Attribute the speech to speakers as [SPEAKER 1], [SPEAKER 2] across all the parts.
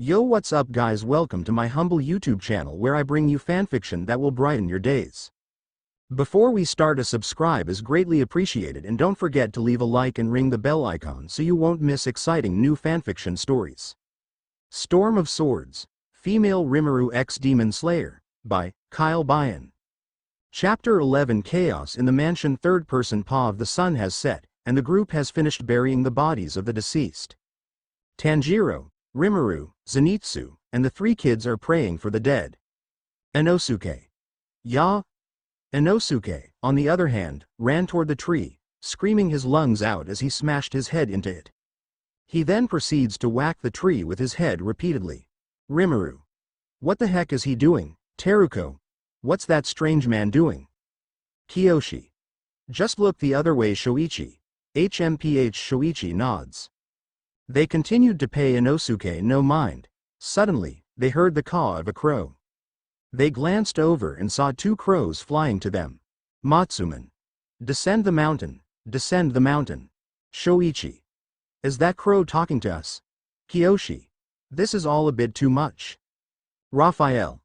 [SPEAKER 1] Yo, what's up guys, welcome to my humble YouTube channel where I bring you fanfiction that will brighten your days. Before we start, a subscribe is greatly appreciated, and don't forget to leave a like and ring the bell icon so you won't miss exciting new fanfiction stories. Storm of Swords, Female Rimuru X Demon Slayer, by KyleBayan. Chapter 11. Chaos in the mansion. Third-person paw of the sun has set, and the group has finished burying the bodies of the deceased. Tanjiro, Rimuru, Zenitsu, and the three kids are praying for the dead. Inosuke. Ya? Inosuke, on the other hand, ran toward the tree, screaming his lungs out as he smashed his head into it. He then proceeds to whack the tree with his head repeatedly. Rimuru. What the heck is he doing? Teruko. What's that strange man doing? Kiyoshi. Just look the other way. Shoichi. HMPH. Shoichi nods. They continued to pay Inosuke no mind. Suddenly, they heard the caw of a crow. They glanced over and saw two crows flying to them. Matsuman. Descend the mountain, descend the mountain. Shoichi. Is that crow talking to us? Kiyoshi. This is all a bit too much. Raphael.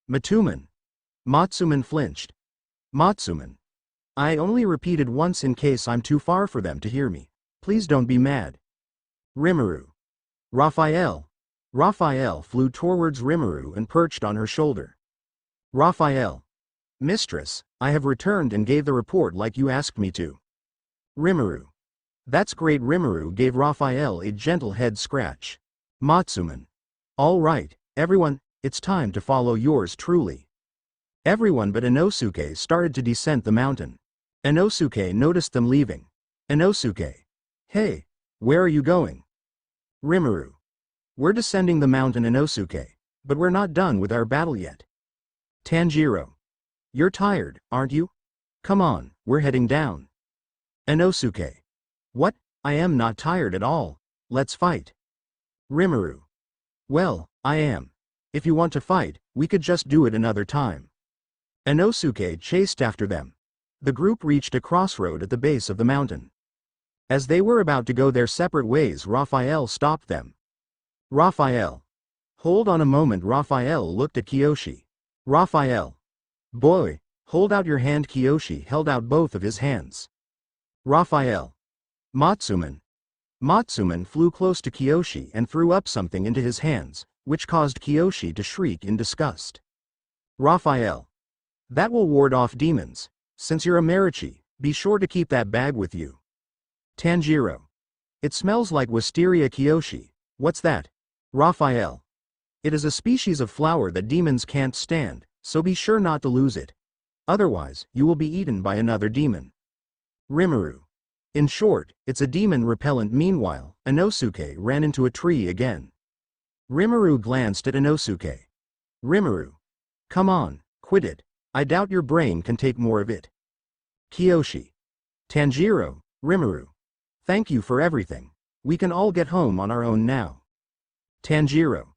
[SPEAKER 1] Matuman. Matsuman flinched. Matsuman. I only repeated once in case I'm too far for them to hear me. Please don't be mad. Rimuru. Raphael. Raphael flew towards Rimuru and perched on her shoulder. Raphael. Mistress, I have returned and gave the report like you asked me to. Rimuru. That's great. Rimuru gave Raphael a gentle head scratch. Matsuman. All right, everyone, it's time to follow yours truly. Everyone but Inosuke started to descend the mountain. Inosuke noticed them leaving. Inosuke. Hey, where are you going? Rimuru. We're descending the mountain. Inosuke. But we're not done with our battle yet. Tanjiro. You're tired, aren't you? Come on, we're heading down. Inosuke. What? I am not tired at all. Let's fight. Rimuru. Well, I am. If you want to fight, we could just do it another time. Inosuke chased after them. The group reached a crossroad at the base of the mountain. As they were about to go their separate ways, Raphael stopped them. Raphael. Hold on a moment. Raphael looked at Kiyoshi. Raphael. Boy, hold out your hand. Kiyoshi held out both of his hands. Raphael. Matsuman. Matsuman flew close to Kiyoshi and threw up something into his hands, which caused Kiyoshi to shriek in disgust. Raphael. That will ward off demons. Since you're a Marichi, be sure to keep that bag with you. Tanjiro. It smells like Wisteria. Kiyoshi. What's that? Raphael. It is a species of flower that demons can't stand, so be sure not to lose it. Otherwise, you will be eaten by another demon. Rimuru. In short, it's a demon repellent. Meanwhile, Inosuke ran into a tree again. Rimuru glanced at Inosuke. Rimuru. Come on, quit it. I doubt your brain can take more of it. Kiyoshi. Tanjiro, Rimuru. Thank you for everything. We can all get home on our own now. Tanjiro.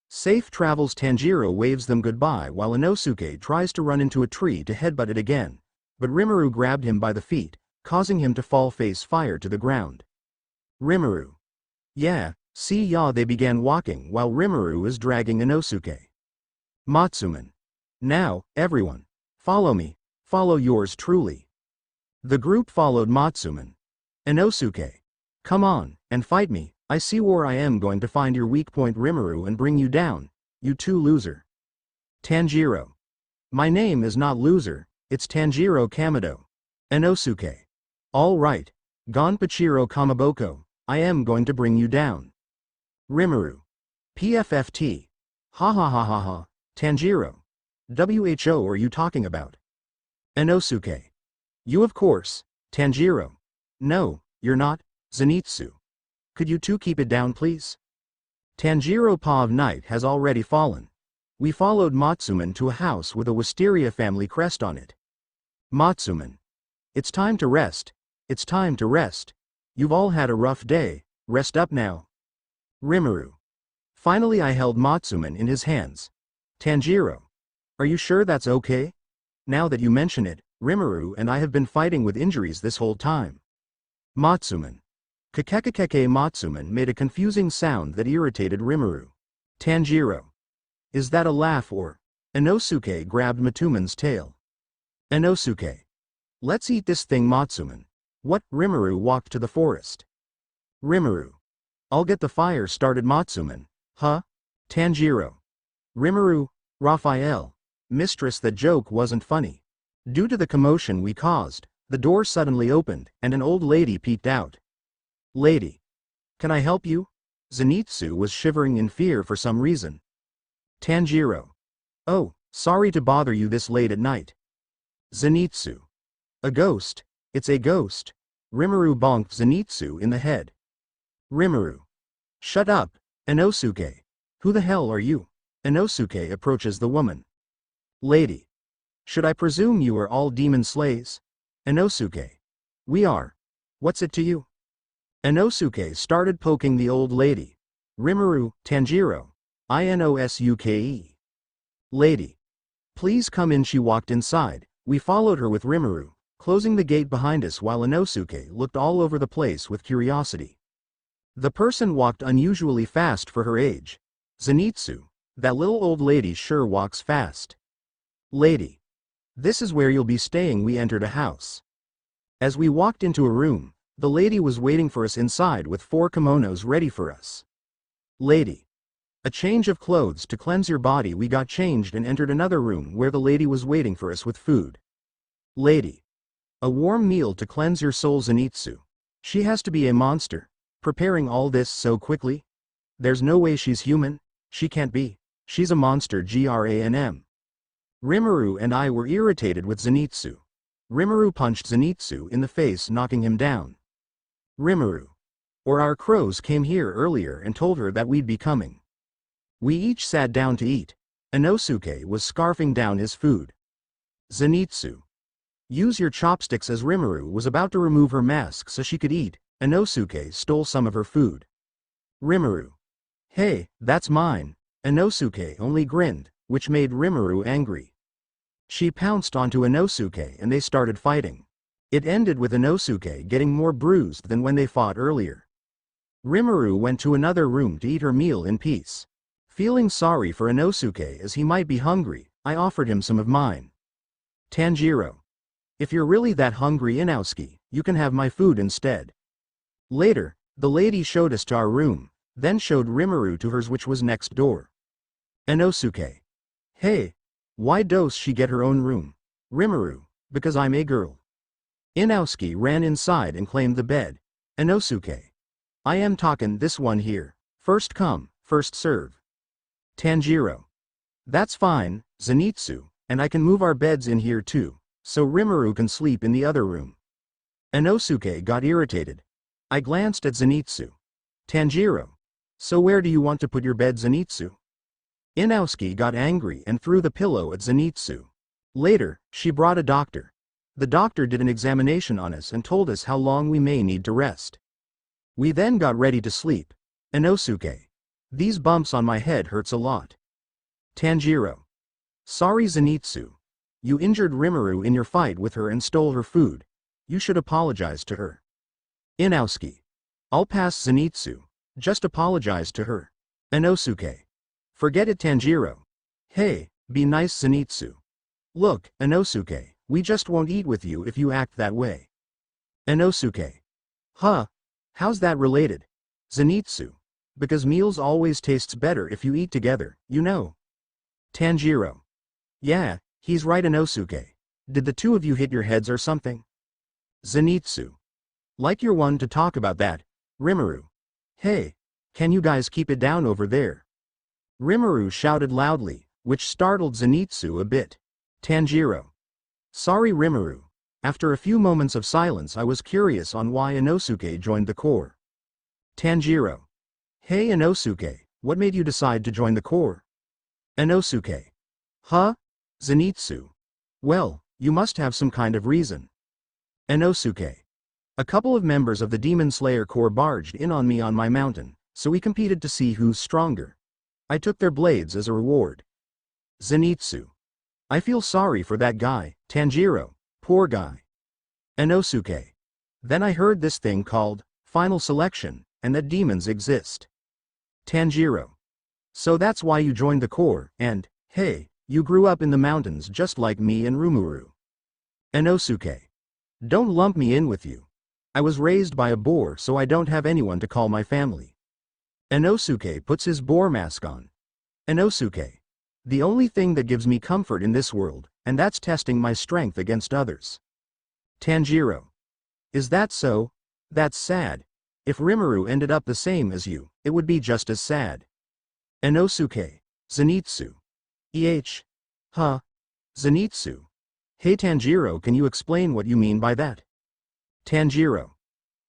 [SPEAKER 1] Safe travels. Tanjiro waves them goodbye while Inosuke tries to run into a tree to headbutt it again, but Rimuru grabbed him by the feet, causing him to fall face fire to the ground. Rimuru. Yeah, see ya. They began walking while Rimuru was dragging Inosuke. Matsuman. Now, everyone, follow me, follow yours truly. The group followed Matsuman. Inosuke. Come on, and fight me. I see where I am going to find your weak point. Rimuru, and bring you down, you two loser. Tanjiro. My name is not loser, it's Tanjiro Kamado. Inosuke. All right, Gonpachiro Kamaboko, I am going to bring you down. Rimuru. PFFT. Ha ha ha ha ha. Tanjiro. WHO are you talking about? Inosuke. You of course. Tanjiro. No, you're not. Zenitsu. Could you two keep it down please? Tanjiro. Paw of Night has already fallen. We followed Matsuman to a house with a Wisteria family crest on it. Matsuman. It's time to rest. It's time to rest. You've all had a rough day, rest up now. Rimuru. Finally I held Matsuman in his hands. Tanjiro. Are you sure that's okay? Now that you mention it, Rimuru and I have been fighting with injuries this whole time. Matsuman. Kakekakeke. Matsuman made a confusing sound that irritated Rimuru. Tanjiro. Is that a laugh or? Inosuke grabbed Matsuman's tail. Inosuke. Let's eat this thing, Matsuman. What? Rimuru walked to the forest. Rimuru. I'll get the fire started, Matsuman. Huh? Tanjiro. Rimuru. Raphael. Mistress, that joke wasn't funny. Due to the commotion we caused, the door suddenly opened, and an old lady peeked out. Lady. Can I help you? Zenitsu was shivering in fear for some reason. Tanjiro. Oh, sorry to bother you this late at night. Zenitsu. A ghost? It's a ghost. Rimuru bonked Zenitsu in the head. Rimuru. Shut up, Inosuke. Who the hell are you? Inosuke approaches the woman. Lady. Should I presume you are all demon slays? Inosuke. We are. What's it to you? Inosuke started poking the old lady. Rimuru. Tanjiro. Inosuke. Lady. Please come in. She walked inside. We followed her with Rimuru, closing the gate behind us while Inosuke looked all over the place with curiosity. The person walked unusually fast for her age. Zenitsu. That little old lady sure walks fast. Lady. This is where you'll be staying. We entered a house. As we walked into a room, the lady was waiting for us inside with 4 kimonos ready for us. Lady. A change of clothes to cleanse your body. We got changed and entered another room where the lady was waiting for us with food. Lady. A warm meal to cleanse your soul. Zenitsu. She has to be a monster, preparing all this so quickly. There's no way she's human. She can't be. She's a monster. Granm. Rimuru and I were irritated with Zenitsu. Rimuru punched Zenitsu in the face, knocking him down. Rimuru. Or our crows came here earlier and told her that we'd be coming. We each sat down to eat. Inosuke was scarfing down his food. Zenitsu. Use your chopsticks. As Rimuru was about to remove her mask so she could eat, Inosuke stole some of her food. Rimuru. Hey, that's mine. Inosuke only grinned, which made Rimuru angry. She pounced onto Inosuke and they started fighting. It ended with Inosuke getting more bruised than when they fought earlier. Rimuru went to another room to eat her meal in peace. Feeling sorry for Inosuke as he might be hungry, I offered him some of mine. Tanjiro. If you're really that hungry, Inosuke, you can have my food instead. Later, the lady showed us to our room, then showed Rimuru to hers, which was next door. Inosuke. Hey. Why does she get her own room? Rimuru. Because I'm a girl. Inosuke ran inside and claimed the bed. Inosuke. I am talking this one here. First come, first serve. Tanjiro. That's fine, Zenitsu, and I can move our beds in here too, so Rimuru can sleep in the other room. Inosuke got irritated. I glanced at Zenitsu. Tanjiro. So where do you want to put your bed, Zenitsu? Inosuke got angry and threw the pillow at Zenitsu. Later, she brought a doctor. The doctor did an examination on us and told us how long we may need to rest. We then got ready to sleep. Inosuke. These bumps on my head hurts a lot. Tanjiro. Sorry, Zenitsu. You injured Rimuru in your fight with her and stole her food. You should apologize to her. Inosuke. I'll pass, Zenitsu. Just apologize to her. Inosuke. Forget it, Tanjiro. Hey, be nice, Zenitsu. Look, Inosuke, we just won't eat with you if you act that way. Inosuke. Huh? How's that related? Zenitsu. Because meals always tastes better if you eat together, you know. Tanjiro. Yeah, he's right, Inosuke. Did the two of you hit your heads or something? Zenitsu. Like you're one to talk about that. Rimuru. Hey, can you guys keep it down over there? Rimuru shouted loudly, which startled Zenitsu a bit. Tanjiro. Sorry, Rimuru. After a few moments of silence, I was curious on why Inosuke joined the corps. Tanjiro. Hey, Inosuke, what made you decide to join the corps? Inosuke. Huh? Zenitsu. Well, you must have some kind of reason. Inosuke. A couple of members of the Demon Slayer Corps barged in on me on my mountain, so we competed to see who's stronger. I took their blades as a reward. Zenitsu. I feel sorry for that guy, Tanjiro, poor guy. Inosuke. Then I heard this thing called final selection, and that demons exist. Tanjiro. So that's why you joined the Corps, and, hey, you grew up in the mountains just like me and Rimuru. Inosuke. Don't lump me in with you. I was raised by a boar, so I don't have anyone to call my family. Inosuke puts his boar mask on. Inosuke. The only thing that gives me comfort in this world, and that's testing my strength against others. Tanjiro. Is that so? That's sad. If Rimuru ended up the same as you, it would be just as sad. Inosuke. Zenitsu. Huh? Zenitsu. Hey Tanjiro, can you explain what you mean by that? Tanjiro.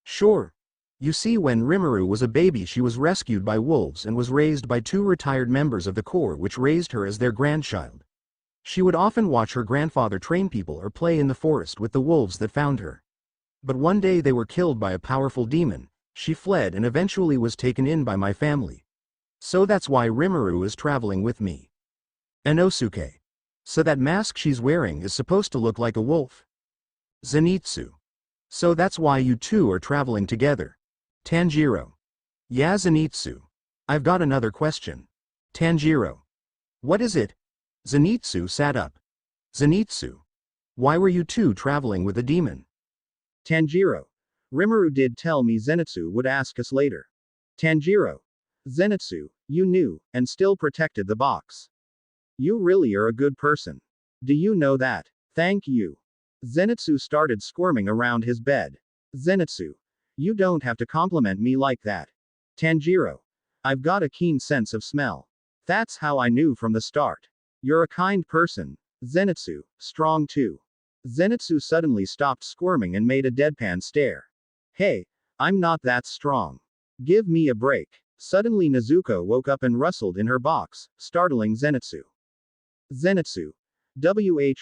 [SPEAKER 1] Sure. You see, when Rimuru was a baby, she was rescued by wolves and was raised by two retired members of the Corps, which raised her as their grandchild. She would often watch her grandfather train people or play in the forest with the wolves that found her. But one day they were killed by a powerful demon. She fled and eventually was taken in by my family. So that's why Rimuru is traveling with me. Inosuke. So that mask she's wearing is supposed to look like a wolf? Zenitsu. So that's why you two are traveling together. Tanjiro. Yeah, Zenitsu. I've got another question. Tanjiro. What is it? Zenitsu sat up. Zenitsu. Why were you two traveling with a demon?
[SPEAKER 2] Tanjiro. Rimuru did tell me Zenitsu would ask us later. Tanjiro. Zenitsu, you knew, and still protected the box. You really are a good person. Do you know that? Thank you. Zenitsu started squirming around his bed. Zenitsu. You don't have to compliment me like that. Tanjiro. I've got a keen sense of smell. That's how I knew from the start. You're a kind person. Zenitsu, strong too. Zenitsu suddenly stopped squirming and made a deadpan stare. Hey, I'm not that strong. Give me a break. Suddenly Nezuko woke up and rustled in her box, startling Zenitsu. Zenitsu.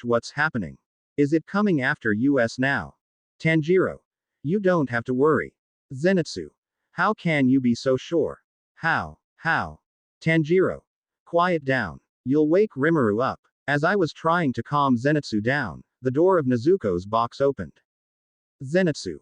[SPEAKER 2] What's happening? Is it coming after us now? Tanjiro. You don't have to worry. Zenitsu. How can you be so sure? How? Tanjiro. Quiet down. You'll wake Rimuru up. As I was trying to calm Zenitsu down, the door of Nezuko's box opened. Zenitsu.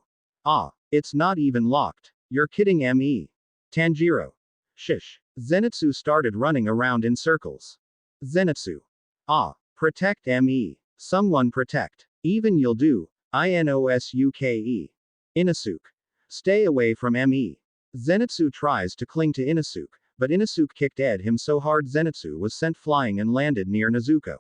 [SPEAKER 2] Ah, it's not even locked. You're kidding me. Tanjiro. Shush. Zenitsu started running around in circles. Zenitsu. Ah, protect me. Someone protect. Even you'll do. Inosuke. Inosuke. Stay away from me. Zenitsu tries to cling to Inosuke, but Inosuke kicked him so hard Zenitsu was sent flying and landed near Nezuko.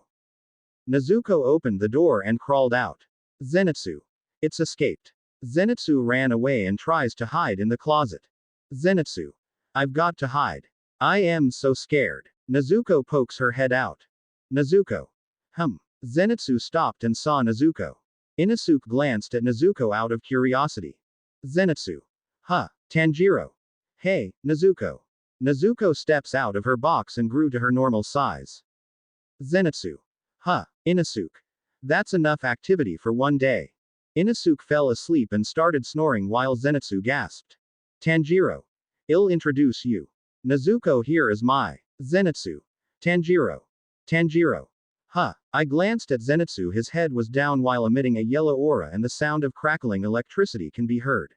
[SPEAKER 2] Nezuko opened the door and crawled out. Zenitsu. It's escaped. Zenitsu ran away and tries to hide in the closet. Zenitsu. I've got to hide. I am so scared. Nezuko pokes her head out. Nezuko. Zenitsu stopped and saw Nezuko. Inosuke glanced at Nezuko out of curiosity. Zenitsu. Tanjiro. Hey, Nezuko. Nezuko steps out of her box and grew to her normal size. Zenitsu. Inosuke. That's enough activity for one day. Inosuke fell asleep and started snoring while Zenitsu gasped. Tanjiro. I'll introduce you. Nezuko, here is my Zenitsu. Tanjiro. I glanced at Zenitsu. His head was down while emitting a yellow aura and the sound of crackling electricity can be heard.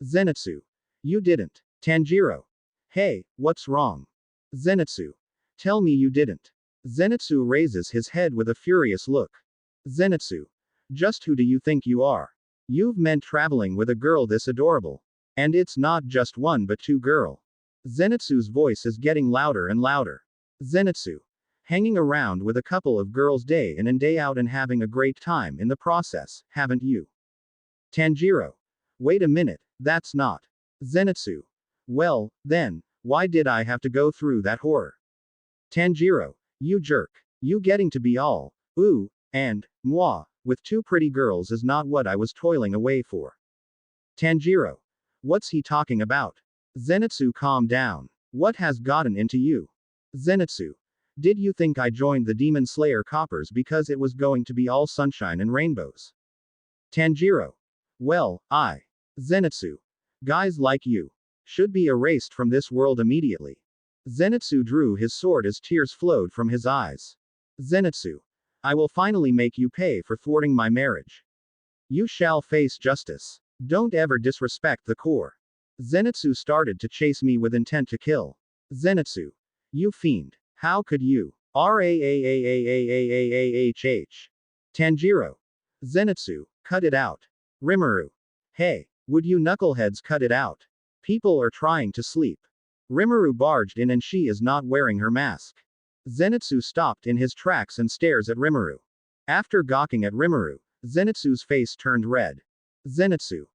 [SPEAKER 2] Zenitsu. You didn't. Tanjiro. Hey, what's wrong? Zenitsu. Tell me you didn't. Zenitsu raises his head with a furious look. Zenitsu. Just who do you think you are? You've meant traveling with a girl this adorable. And it's not just one but two girl. Zenitsu's voice is getting louder and louder. Zenitsu. Hanging around with a couple of girls day in and day out and having a great time in the process, haven't you? Tanjiro. Wait a minute, that's not. Zenitsu. Well, then, why did I have to go through that horror? Tanjiro. You jerk. You getting to be all, ooh, and, moi, with two pretty girls is not what I was toiling away for. Tanjiro. What's he talking about? Zenitsu, calm down. What has gotten into you? Zenitsu. Did you think I joined the Demon Slayer Coppers because it was going to be all sunshine and rainbows? Tanjiro. Well, Zenitsu. Guys like you should be erased from this world immediately. Zenitsu drew his sword as tears flowed from his eyes. Zenitsu. I will finally make you pay for thwarting my marriage. You shall face justice. Don't ever disrespect the Corps. Zenitsu started to chase me with intent to kill. Zenitsu. You fiend. How could you? Raaaaaaaahh. Tanjiro. Zenitsu, cut it out. Rimuru. Hey, would you knuckleheads cut it out? People are trying to sleep. Rimuru barged in and she is not wearing her mask. Zenitsu stopped in his tracks and stares at Rimuru. After gawking at Rimuru, Zenitsu's face turned red. Zenitsu.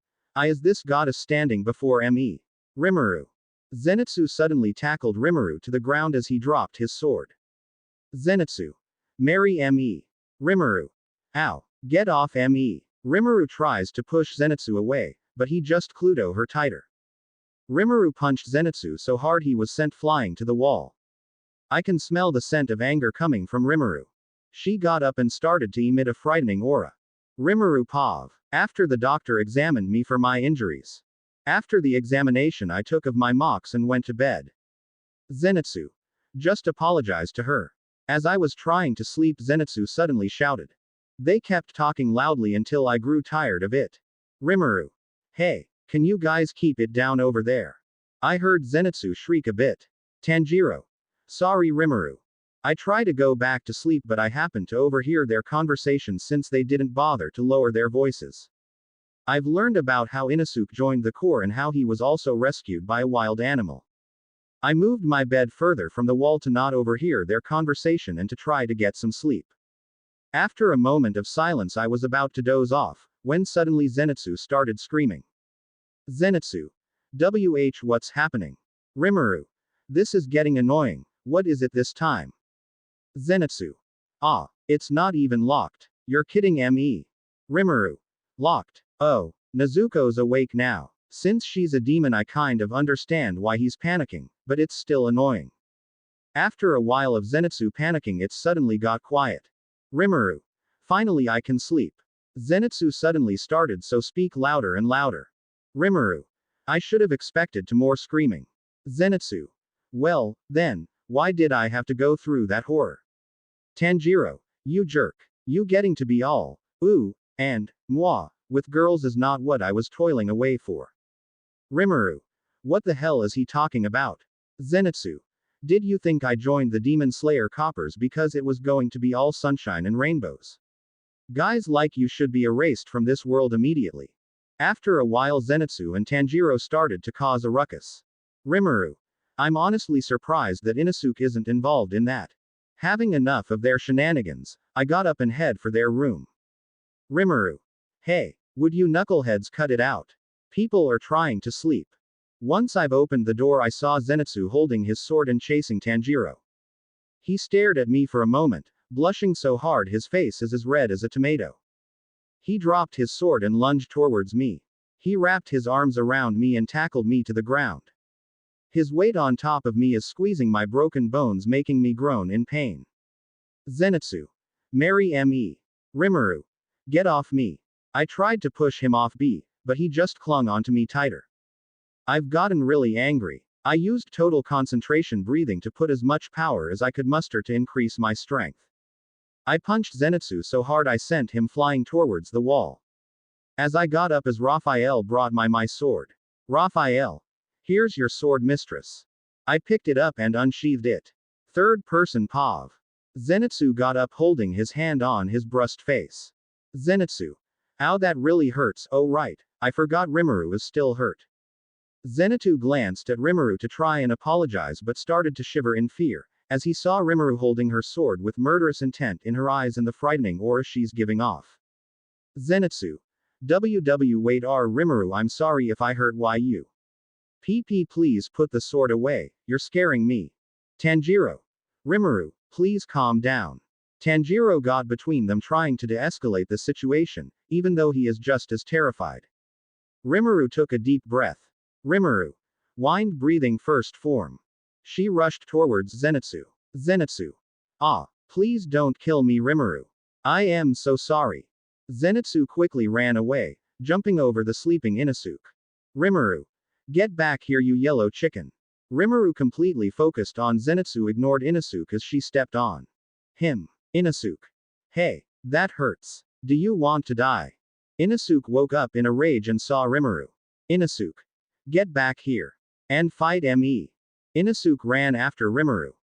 [SPEAKER 2] Is this goddess standing before me? Rimuru. Zenitsu suddenly tackled Rimuru to the ground as he dropped his sword. Zenitsu. Marry me. Rimuru. Ow. Get off me. Rimuru tries to push Zenitsu away, but he just Cluedo her tighter. Rimuru punched Zenitsu so hard he was sent flying to the wall. I can smell the scent of anger coming from Rimuru. She got up and started to emit a frightening aura. Rimuru Pav. After the doctor examined me for my injuries. After the examination I took of my mocks and went to bed. Zenitsu. Just apologize to her. As I was trying to sleep, Zenitsu suddenly shouted. They kept talking loudly until I grew tired of it. Rimuru. Hey, can you guys keep it down over there? I heard Zenitsu shriek a bit. Tanjiro. Sorry Rimuru. I try to go back to sleep but I happened to overhear their conversation since they didn't bother to lower their voices. I've learned about how Inosuke joined the Corps and how he was also rescued by a wild animal. I moved my bed further from the wall to not overhear their conversation and to try to get some sleep. After a moment of silence I was about to doze off, when suddenly Zenitsu started screaming. Zenitsu. What's happening? Rimuru. This is getting annoying, what is it this time? Zenitsu. It's not even locked. You're kidding me. Rimuru. Locked. Oh, Nezuko's awake now. Since she's a demon I kind of understand why he's panicking, but it's still annoying. After a while of Zenitsu panicking it suddenly got quiet. Rimuru. Finally I can sleep. Zenitsu suddenly started so speak louder and louder. Rimuru. I should have expected to more screaming. Zenitsu. Well, then, why did I have to go through that horror? Tanjiro. You jerk. You getting to be all, ooh, and, moi, with girls is not what I was toiling away for. Rimuru. What the hell is he talking about? Zenitsu. Did you think I joined the Demon Slayer Coppers because it was going to be all sunshine and rainbows? Guys like you should be erased from this world immediately. After a while Zenitsu and Tanjiro started to cause a ruckus. Rimuru. I'm honestly surprised that Inosuke isn't involved in that. Having enough of their shenanigans, I got up and head for their room. Rimuru. Hey, would you knuckleheads cut it out? People are trying to sleep. Once I've opened the door I saw Zenitsu holding his sword and chasing Tanjiro. He stared at me for a moment, blushing so hard his face is as red as a tomato. He dropped his sword and lunged towards me. He wrapped his arms around me and tackled me to the ground. His weight on top of me is squeezing my broken bones making me groan in pain. Zenitsu. Marry me. Rimuru. Get off me. I tried to push him off but he just clung onto me tighter. I've gotten really angry. I used total concentration breathing to put as much power as I could muster to increase my strength. I punched Zenitsu so hard I sent him flying towards the wall. As I got up as Raphael brought my sword. Raphael. Here's your sword mistress. I picked it up and unsheathed it. Third person Pav. Zenitsu got up holding his hand on his brushed face. Zenitsu. Ow that really hurts, oh right, I forgot Rimuru is still hurt. Zenitsu glanced at Rimuru to try and apologize but started to shiver in fear, as he saw Rimuru holding her sword with murderous intent in her eyes and the frightening aura she's giving off. Zenitsu. Wait Rimuru I'm sorry if I hurt you. PP please put the sword away, you're scaring me. Tanjiro. Rimuru, please calm down. Tanjiro got between them trying to de-escalate the situation, even though he is just as terrified. Rimuru took a deep breath. Rimuru. Wind breathing first form. She rushed towards Zenitsu. Zenitsu. Please don't kill me Rimuru. I am so sorry. Zenitsu quickly ran away, jumping over the sleeping Inosuke. Rimuru. Get back here you yellow chicken. Rimuru completely focused on Zenitsu ignored Inosuke as she stepped on him. Inosuke. Hey, that hurts. Do you want to die? Inosuke woke up in a rage and saw Rimuru. Inosuke. Get back here. And fight me. Inosuke ran after Rimuru.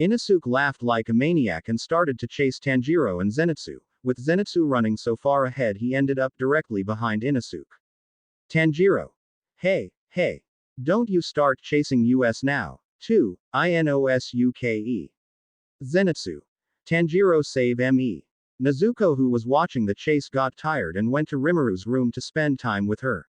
[SPEAKER 2] Inosuke laughed like a maniac and started to chase Tanjiro and Zenitsu. With Zenitsu running so far ahead, he ended up directly behind Inosuke. Tanjiro. Hey. Don't you start chasing us now. 2. Inosuke. Zenitsu. Tanjiro save me. Nezuko, who was watching the chase, got tired and went to Rimuru's room to spend time with her.